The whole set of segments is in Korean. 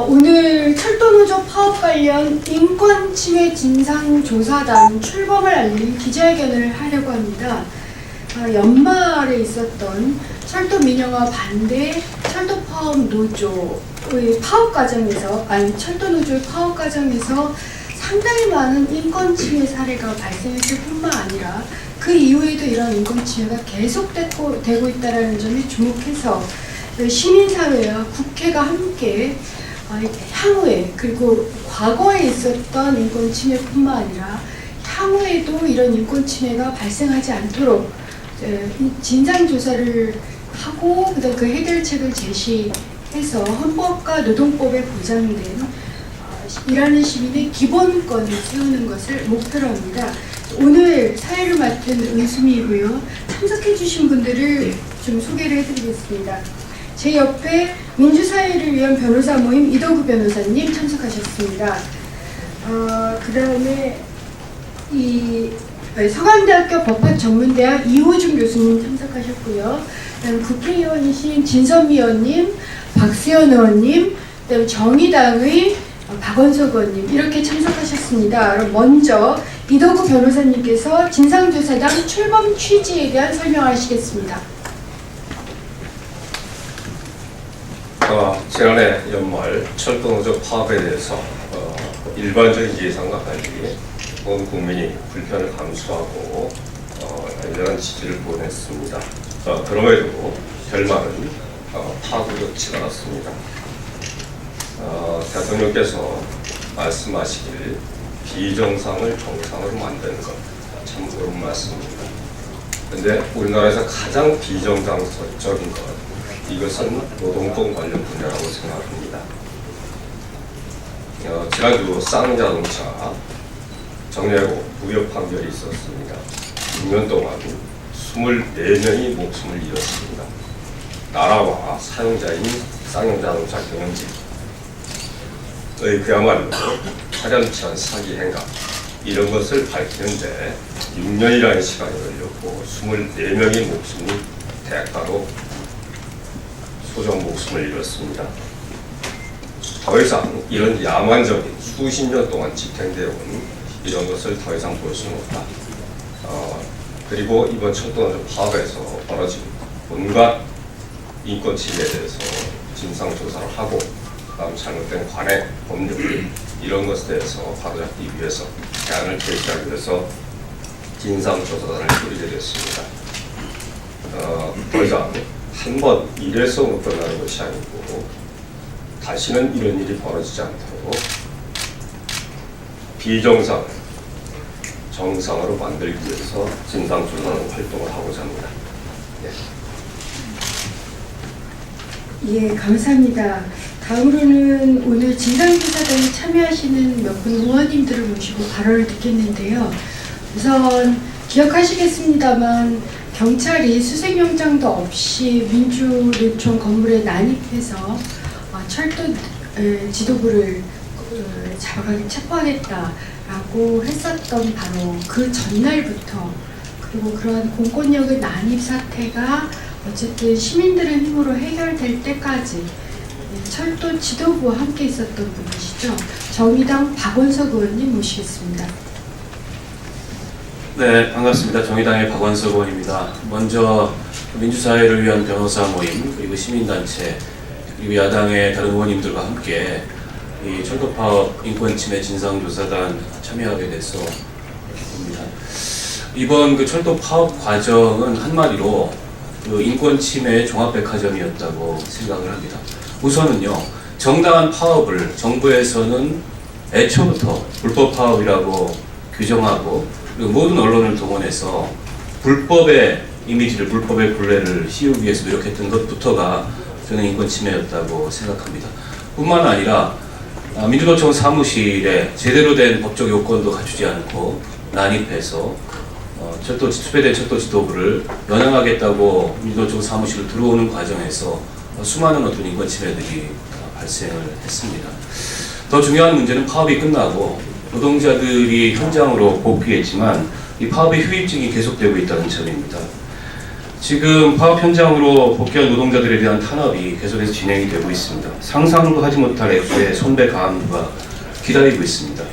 오늘 철도노조 파업 관련 인권침해 진상조사단 출범을 알린 기자회견을 하려고 합니다. 연말에 있었던 철도 민영화 반대 철도 파업 노조의 파업 과정에서, 철도노조의 파업 과정에서 상당히 많은 인권침해 사례가 발생했을 뿐만 아니라 그 이후에도 이런 인권침해가 계속되고 있다는 점에 주목해서 시민사회와 국회가 함께 향후에, 그리고 과거에 있었던 인권침해뿐만 아니라 향후에도 이런 인권침해가 발생하지 않도록 진상조사를 하고 그다음 그 해결책을 제시해서 헌법과 노동법에 보장된 일하는 시민의 기본권을 세우는 것을 목표로 합니다. 오늘 사회를 맡은 은수미이고요. 참석해 주신 분들을 좀 소개를 해드리겠습니다. 제 옆에 민주사회를 위한 변호사 모임 이덕우 변호사님 참석하셨습니다. 그 다음에 서강대학교 법학전문대학 이호준 교수님 참석하셨고요. 그다음 국회의원이신 진선미 의원님, 박세현 의원님, 그다음 정의당의 박원석 의원님 이렇게 참석하셨습니다. 그럼 먼저 이덕우 변호사님께서 진상조사단 출범 취지에 대한 설명하시겠습니다. 지난해 연말 철도노조 파업에 대해서 일반적인 예상과 달리 온 국민이 불편을 감수하고 열렬한 지지를 보냈습니다. 그럼에도 결말은 파국이었지 않았습니다. 대통령께서 말씀하시길 비정상을 정상으로 만드는 것 참 옳은 말씀입니다. 그런데 우리나라에서 가장 비정상적인 것, 이것은 노동권 관련 분야라고 생각합니다. 지난주 쌍자동차 정례고 무효 판결이 있었습니다. 6년 동안 24명이 목숨을 잃었습니다. 나라와 사용자인 쌍용자동차 경영진의 그야말로 차련치한 사기 행각, 이런 것을 밝히는데 6년이라는 시간이 걸렸고 24명의 목숨이 대가로 소정 목숨을 잃었습니다. 더 이상 이런 야만적인 수십 년 동안 집행되어 온 이런 것을 더 이상 볼 수는 없다. 그리고 이번 철도노조 파업에서 벌어진 온갖 인권 침해에 대해서 진상조사를 하고 그다음 잘못된 관행, 법률 이런 것에 대해서 바로잡기 위해서 대안을 제시하기 위해서 진상조사단을 꾸리게 됐습니다. 더 이상 한 번 일회성으로 끝나는 것이 아니고 다시는 이런 일이 벌어지지 않도록 비정상, 정상으로 만들기 위해서 진상조사단 활동을 하고자 합니다. 예, 감사합니다. 다음으로는 오늘 진상조사단에 참여하시는 몇 분 의원님들을 모시고 발언을 듣겠는데요. 우선 기억하시겠습니다만 경찰이 수색영장도 없이 민주노총 건물에 난입해서 철도 지도부를 체포하겠다라고 했었던 바로 그 전날부터, 그리고 그러한 공권력의 난입 사태가 어쨌든 시민들의 힘으로 해결될 때까지 철도 지도부와 함께 있었던 분이시죠. 정의당 박원석 의원님 모시겠습니다. 네, 반갑습니다. 정의당의 박원석 의원입니다. 먼저 민주사회를 위한 변호사 모임, 그리고 시민단체, 그리고 야당의 다른 의원님들과 함께 이 철도파업 인권침해 진상조사단 참여하게 돼서 기쁩니다. 이번 그 철도파업 과정은 한마디로 그 인권침해의 종합백화점이었다고 생각을 합니다. 우선은요, 정당한 파업을 정부에서는 애초부터 불법 파업이라고 규정하고, 그리고 모든 언론을 동원해서 불법의 이미지를, 불법의 굴레를 씌우기 위해서 노력했던 것부터가 저는 인권 침해였다고 생각합니다. 뿐만 아니라 민주노총 사무실에 제대로 된 법적 요건도 갖추지 않고 난입해서 수배된 철도 지도부를 연행하겠다고 민주노총 사무실로 들어오는 과정에서 수많은 어떤 인권 침해들이 발생을 했습니다. 더 중요한 문제는 파업이 끝나고 노동자들이 현장으로 복귀했지만 이 파업의 후유증이 계속되고 있다는 점입니다. 지금 파업 현장으로 복귀한 노동자들에 대한 탄압이 계속해서 진행이 되고 있습니다. 상상도 하지 못할 액수의 손배 가압류가 기다리고 있습니다.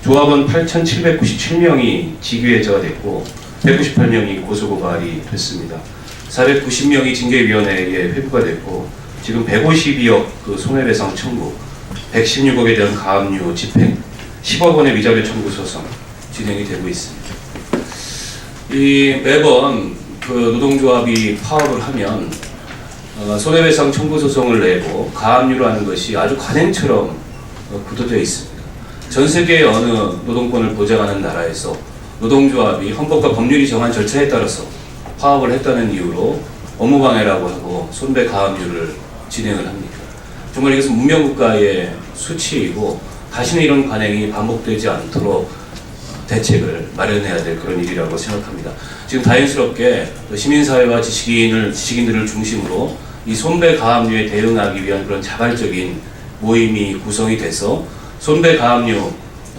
조합원 8,797명이 직위해제가 됐고 198명이 고소고발이 됐습니다. 490명이 징계위원회에 회부가 됐고 지금 152억 그 손해배상 청구, 116억에 대한 가압류 집행, 10억 원의 위자료 청구 소송 진행이 되고 있습니다. 이 매번 그 노동조합이 파업을 하면 손해배상 청구 소송을 내고 가압류로 하는 것이 아주 관행처럼 굳어져 있습니다. 전 세계의 어느 노동권을 보장하는 나라에서 노동조합이 헌법과 법률이 정한 절차에 따라서 파업을 했다는 이유로 업무방해라고 하고 손배 가압류를 진행을 합니다. 정말 이것은 문명국가의 수치이고 다시는 이런 관행이 반복되지 않도록 대책을 마련해야 될 그런 일이라고 생각합니다. 지금 다행스럽게 시민사회와 지식인들을 중심으로 이 손배 가압류에 대응하기 위한 그런 자발적인 모임이 구성이 돼서 손배 가압류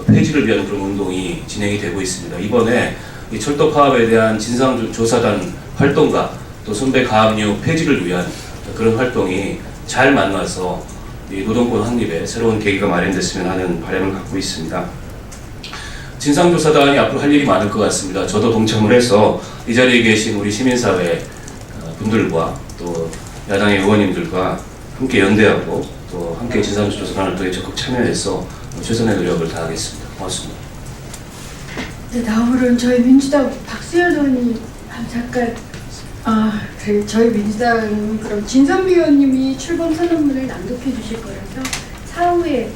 폐지를 위한 그런 운동이 진행이 되고 있습니다. 이번에 이 철도 파업에 대한 진상조사단 활동과 또 손배 가압류 폐지를 위한 그런 활동이 잘 만나서 이 노동권 확립에 새로운 계기가 마련됐으면 하는 바람을 갖고 있습니다. 진상조사단이 앞으로 할 일이 많을 것 같습니다. 저도 동참을 해서 이 자리에 계신 우리 시민사회 분들과 또 야당의 의원님들과 함께 연대하고 또 함께 진상조사단 활동에 적극 참여해서 최선의 노력을 다하겠습니다. 고맙습니다. 네, 다음으로는 저희 민주당 박수현 의원님 잠깐 저희 민주당 그럼 진선미 의원님이 출범 선언문을 낭독해 주실 거라서 사후에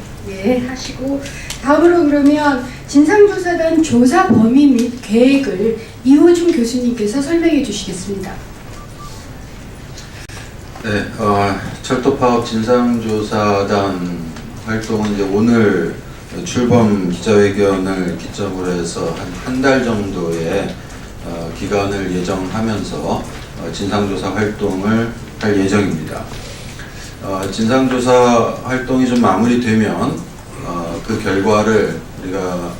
하시고 다음으로 그러면 진상조사단 조사 범위 및 계획을 이호준 교수님께서 설명해 주시겠습니다. 네, 철도파업 진상조사단 활동은 이제 오늘 출범 기자회견을 기점으로 해서 한 달 정도의 기간을 예정하면서 진상조사 활동을 할 예정입니다. 진상조사 활동이 좀 마무리되면 그 결과를 우리가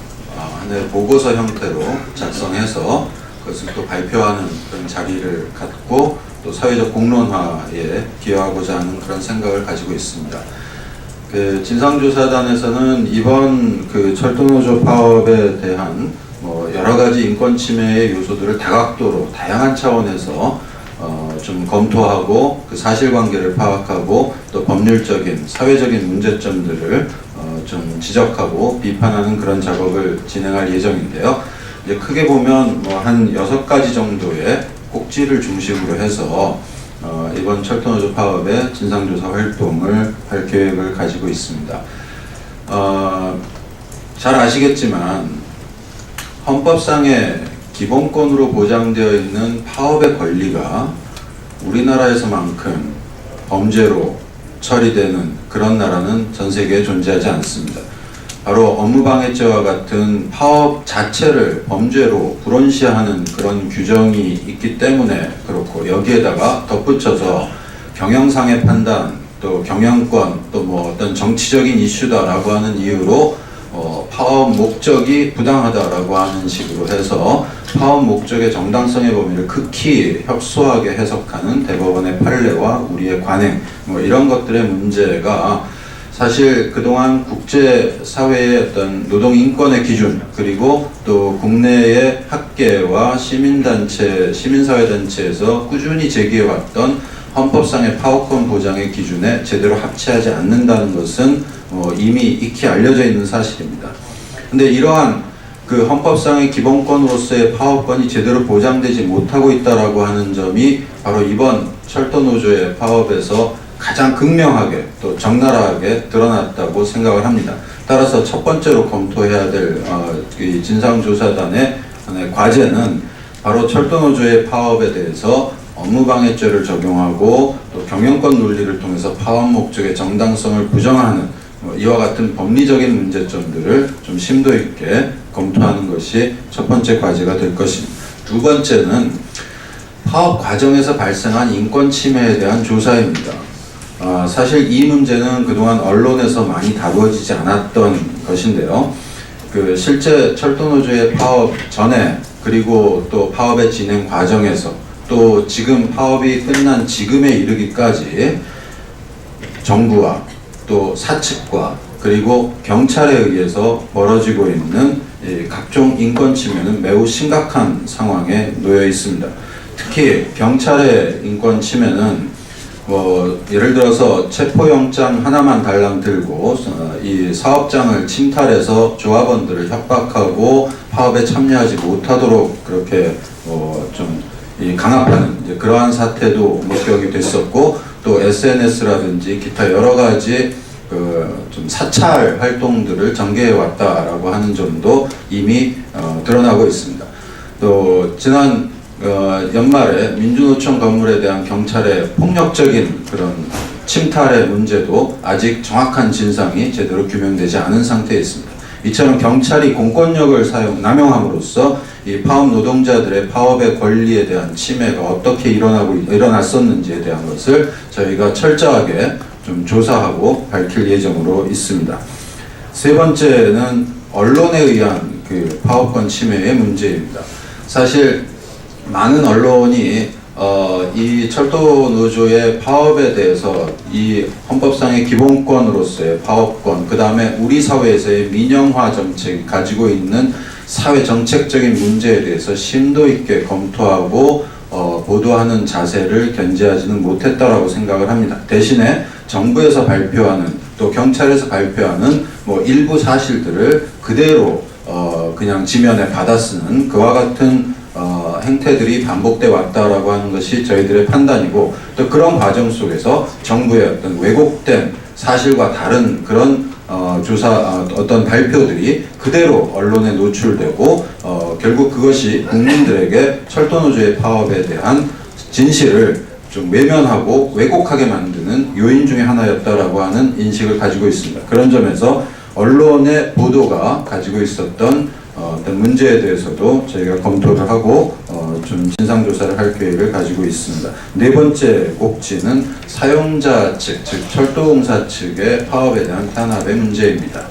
하나의 보고서 형태로 작성해서 그것을 또 발표하는 그런 자리를 갖고 또 사회적 공론화에 기여하고자 하는 그런 생각을 가지고 있습니다. 그 진상조사단에서는 이번 그 철도노조 파업에 대한 여러 가지 인권 침해의 요소들을 다각도로 다양한 차원에서 좀 검토하고 그 사실관계를 파악하고 또 법률적인 사회적인 문제점들을 좀 지적하고 비판하는 그런 작업을 진행할 예정인데요. 이제 크게 보면 한 6가지 정도의 꼭지를 중심으로 해서 이번 철도노조 파업의 진상조사 활동을 할 계획을 가지고 있습니다. 잘 아시겠지만 헌법상의 기본권으로 보장되어 있는 파업의 권리가 우리나라에서만큼 범죄로 처리되는 그런 나라는 전 세계에 존재하지 않습니다. 바로 업무방해죄와 같은 파업 자체를 범죄로 불원시하는 그런 규정이 있기 때문에 그렇고, 여기에다가 덧붙여서 경영상의 판단, 또 경영권, 또 어떤 정치적인 이슈다라고 하는 이유로 파업 목적이 부당하다라고 하는 식으로 해서 파업 목적의 정당성의 범위를 극히 협소하게 해석하는 대법원의 판례와 우리의 관행, 이런 것들의 문제가 사실 그동안 국제사회의 어떤 노동인권의 기준, 그리고 또 국내의 학계와 시민단체, 시민사회단체에서 꾸준히 제기해왔던 헌법상의 파업권 보장의 기준에 제대로 합치하지 않는다는 것은 이미 익히 알려져 있는 사실입니다. 근데 이러한 그 헌법상의 기본권으로서의 파업권이 제대로 보장되지 못하고 있다라고 하는 점이 바로 이번 철도노조의 파업에서 가장 극명하게 또 적나라하게 드러났다고 생각을 합니다. 따라서 첫 번째로 검토해야 될 이 진상조사단의 하나의 과제는 바로 철도노조의 파업에 대해서 업무방해죄를 적용하고 또 경영권 논리를 통해서 파업 목적의 정당성을 부정하는 이와 같은 법리적인 문제점들을 좀 심도 있게 검토하는 것이 첫 번째 과제가 될 것입니다. 두 번째는 파업 과정에서 발생한 인권 침해에 대한 조사입니다. 사실 이 문제는 그동안 언론에서 많이 다루어지지 않았던 것인데요. 실제 철도노조의 파업 전에, 그리고 또 파업의 진행 과정에서 또 지금 파업이 끝난 지금에 이르기까지 정부와 또 사측과 그리고 경찰에 의해서 벌어지고 있는 각종 인권 침해는 매우 심각한 상황에 놓여 있습니다. 특히 경찰의 인권 침해는 예를 들어서 체포영장 하나만 달랑 들고 이 사업장을 침탈해서 조합원들을 협박하고 파업에 참여하지 못하도록 그렇게 좀 강압하는 그러한 사태도 목격이 됐었고, 또 SNS라든지 기타 여러 가지 좀 사찰 활동들을 전개해 왔다라고 하는 점도 이미 드러나고 있습니다. 또 지난 연말에 민주노총 건물에 대한 경찰의 폭력적인 그런 침탈의 문제도 아직 정확한 진상이 제대로 규명되지 않은 상태에 있습니다. 이처럼 경찰이 공권력을 남용함으로써 이 파업 노동자들의 파업의 권리에 대한 침해가 어떻게 일어났었는지에 대한 것을 저희가 철저하게 좀 조사하고 밝힐 예정으로 있습니다. 세 번째는 언론에 의한 그 파업권 침해의 문제입니다. 사실 많은 언론이 이 철도 노조의 파업에 대해서 이 헌법상의 기본권으로서의 파업권, 그 다음에 우리 사회에서의 민영화 정책이 가지고 있는 사회 정책적인 문제에 대해서 심도 있게 검토하고 보도하는 자세를 견지하지는 못했다라고 생각을 합니다. 대신에 정부에서 발표하는 또 경찰에서 발표하는 일부 사실들을 그대로 그냥 지면에 받아쓰는 그와 같은 행태들이 반복돼 왔다라고 하는 것이 저희들의 판단이고, 또 그런 과정 속에서 정부의 어떤 왜곡된 사실과 다른 그런 어떤 발표들이 그대로 언론에 노출되고 결국 그것이 국민들에게 철도노조의 파업에 대한 진실을 좀 외면하고 왜곡하게 만드는 요인 중에 하나였다라고 하는 인식을 가지고 있습니다. 그런 점에서 언론의 보도가 가지고 있었던 어떤 문제에 대해서도 저희가 검토를 하고 좀 진상조사를 할 계획을 가지고 있습니다. 네 번째 꼭지는 사용자 측, 즉 철도공사 측의 파업에 대한 탄압의 문제입니다.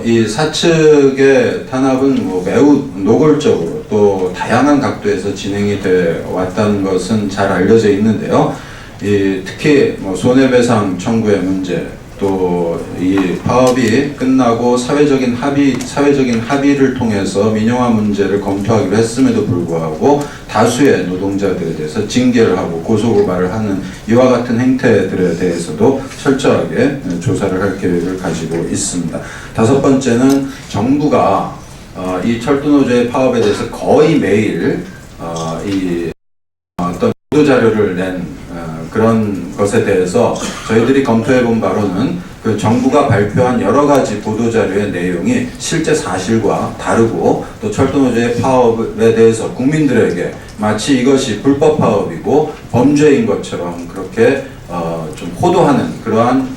이 사측의 탄압은 매우 노골적으로 또 다양한 각도에서 진행이 돼 왔다는 것은 잘 알려져 있는데요. 특히 손해배상 청구의 문제, 또 이 파업이 끝나고 사회적인 합의를 통해서 민영화 문제를 검토하기로 했음에도 불구하고 다수의 노동자들에 대해서 징계를 하고 고소고발을 하는 이와 같은 행태들에 대해서도 철저하게 조사를 할 계획을 가지고 있습니다. 다섯 번째는 정부가 이 철도노조의 파업에 대해서 거의 매일 어떤 보도 자료를 낸 그런 것에 대해서 저희들이 검토해 본 바로는 그 정부가 발표한 여러 가지 보도자료의 내용이 실제 사실과 다르고, 또 철도노조의 파업에 대해서 국민들에게 마치 이것이 불법 파업이고 범죄인 것처럼 그렇게 좀 호도하는 그러한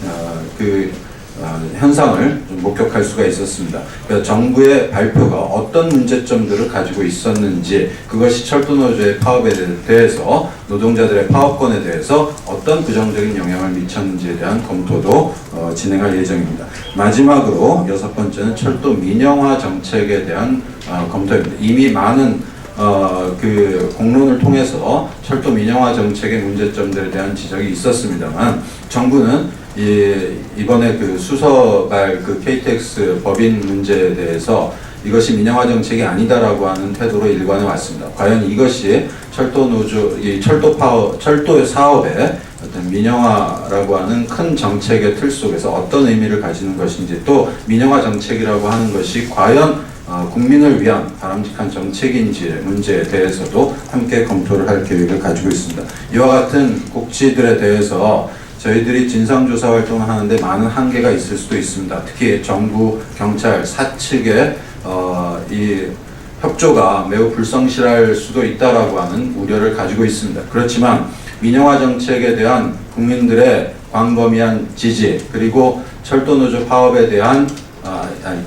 현상을 좀 목격할 수가 있었습니다. 그러니까 정부의 발표가 어떤 문제점들을 가지고 있었는지, 그것이 철도노조의 파업에 대해서 노동자들의 파업권에 대해서 어떤 부정적인 영향을 미쳤는지에 대한 검토도 진행할 예정입니다. 마지막으로 여섯 번째는 철도 민영화 정책에 대한 검토입니다. 이미 많은 그 공론을 통해서 철도 민영화 정책의 문제점들에 대한 지적이 있었습니다만, 정부는 이번에 그 수서발 그 KTX 법인 문제에 대해서 이것이 민영화 정책이 아니다라고 하는 태도로 일관해 왔습니다. 과연 이것이 철도노조, 철도 사업의 어떤 민영화라고 하는 큰 정책의 틀 속에서 어떤 의미를 가지는 것인지, 또 민영화 정책이라고 하는 것이 과연 국민을 위한 바람직한 정책인지의 문제에 대해서도 함께 검토를 할 계획을 가지고 있습니다. 이와 같은 꼭지들에 대해서 저희들이 진상조사 활동을 하는데 많은 한계가 있을 수도 있습니다. 특히 정부, 경찰, 사측의 이 협조가 매우 불성실할 수도 있다라고 하는 우려를 가지고 있습니다. 그렇지만 민영화 정책에 대한 국민들의 광범위한 지지, 그리고 철도노조 파업에 대한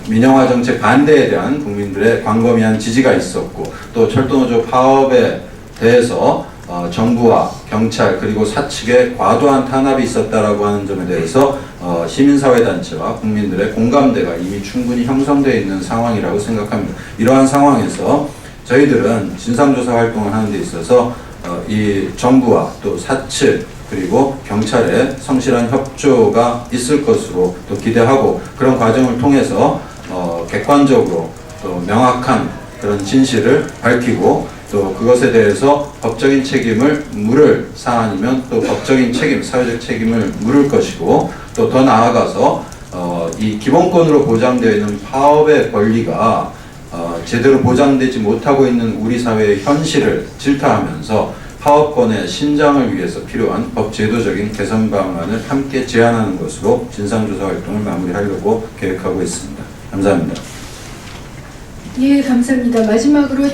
민영화 정책 반대에 대한 국민들의 광범위한 지지가 있었고, 또 철도노조 파업에 대해서 정부와 경찰 그리고 사측의 과도한 탄압이 있었다라고 하는 점에 대해서 시민사회단체와 국민들의 공감대가 이미 충분히 형성되어 있는 상황이라고 생각합니다. 이러한 상황에서 저희들은 진상조사 활동을 하는 데 있어서 이 정부와 또 사측 그리고 경찰의 성실한 협조가 있을 것으로 또 기대하고, 그런 과정을 통해서 객관적으로 또 명확한 그런 진실을 밝히고, 또 그것에 대해서 법적인 책임을 물을 사안이면 또 법적인 책임, 사회적 책임을 물을 것이고, 또 더 나아가서 이 기본권으로 보장되어 있는 파업의 권리가 제대로 보장되지 못하고 있는 우리 사회의 현실을 질타하면서 파업권의 신장을 위해서 필요한 법 제도적인 개선 방안을 함께 제안하는 것으로 진상조사 활동을 마무리하려고 계획하고 있습니다. 감사합니다. 예, 감사합니다. 마지막으로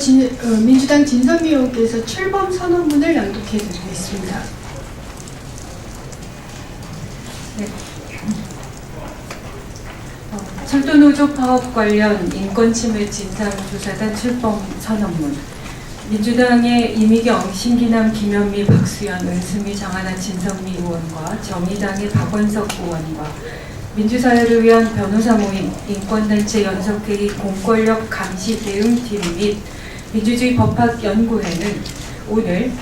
민주당 진선미 의원께서 출범 선언문을 낭독해 드리겠습니다. 네. 철도노조 파업 관련 인권침해 진상조사단 출범 선언문. 민주당의 이미경, 신기남, 김현미, 박수현, 은수미, 장하나, 진선미 의원과 정의당의 박원석 의원과 민주사회를 위한 변호사 모임, 인권단체 연석회의 공권력 감시 대응팀 및 민주주의 법학연구회는 오늘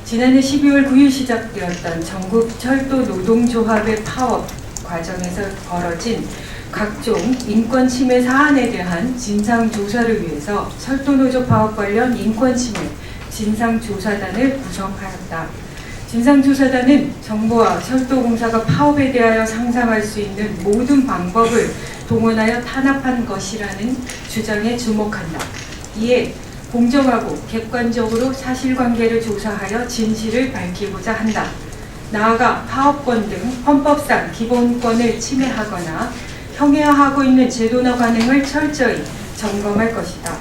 지난해 12월 9일 시작되었던 전국 철도 노동조합의 파업 과정에서 벌어진 각종 인권 침해 사안에 대한 진상조사를 위해서 철도노조 파업 관련 인권 침해 진상조사단을 구성하였다. 진상조사단은 정부와 철도공사가 파업에 대하여 상상할 수 있는 모든 방법을 동원하여 탄압한 것이라는 주장에 주목한다. 이에 공정하고 객관적으로 사실관계를 조사하여 진실을 밝히고자 한다. 나아가 파업권 등 헌법상 기본권을 침해하거나 형해하고 있는 제도나 관행을 철저히 점검할 것이다.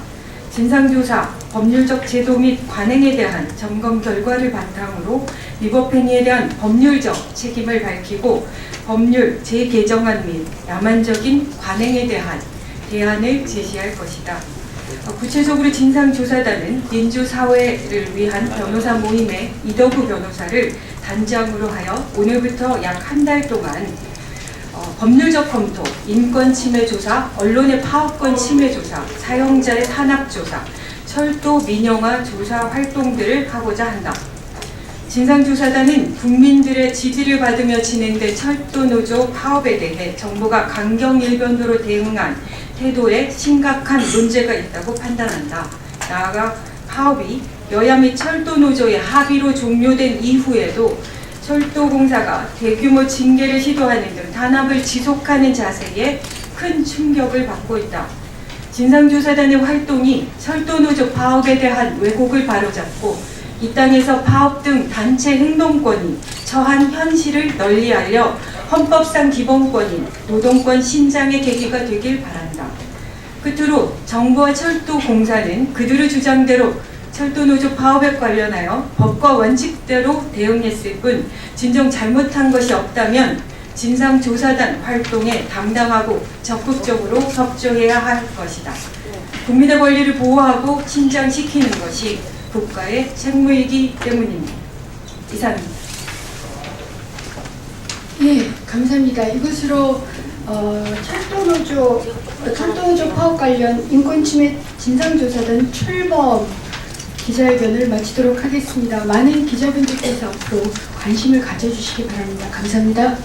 진상조사, 법률적 제도 및 관행에 대한 점검 결과를 바탕으로 위법행위에 대한 법률적 책임을 밝히고 법률 재개정안 및 야만적인 관행에 대한 대안을 제시할 것이다. 구체적으로 진상조사단은 민주사회를 위한 변호사 모임의 이덕우 변호사를 단장으로 하여 오늘부터 약 한 달 동안 법률적 검토, 인권 침해 조사, 언론의 파업권 침해 조사, 사용자의 탄압 조사, 철도 민영화 조사 활동들을 하고자 한다. 진상조사단은 국민들의 지지를 받으며 진행된 철도노조 파업에 대해 정부가 강경일변도로 대응한 태도에 심각한 문제가 있다고 판단한다. 나아가 파업이 여야 및 철도노조의 합의로 종료된 이후에도 철도공사가 대규모 징계를 시도하는 등 탄압을 지속하는 자세에 큰 충격을 받고 있다. 진상조사단의 활동이 철도노조 파업에 대한 왜곡을 바로잡고 이 땅에서 파업 등 단체 행동권이 처한 현실을 널리 알려 헌법상 기본권인 노동권 신장의 계기가 되길 바란다. 끝으로 정부와 철도공사는 그들의 주장대로 철도노조 파업에 관련하여 법과 원칙대로 대응했을 뿐 진정 잘못한 것이 없다면 진상조사단 활동에 당당하고 적극적으로 협조해야 할 것이다. 국민의 권리를 보호하고 신장시키는 것이 국가의 책무이기 때문입니다. 이상입니다. 예, 감사합니다. 이것으로 철도노조 파업 관련 인권침해 진상조사단 출범 기자회견을 마치도록 하겠습니다. 많은 기자분들께서 앞으로 관심을 가져주시기 바랍니다. 감사합니다.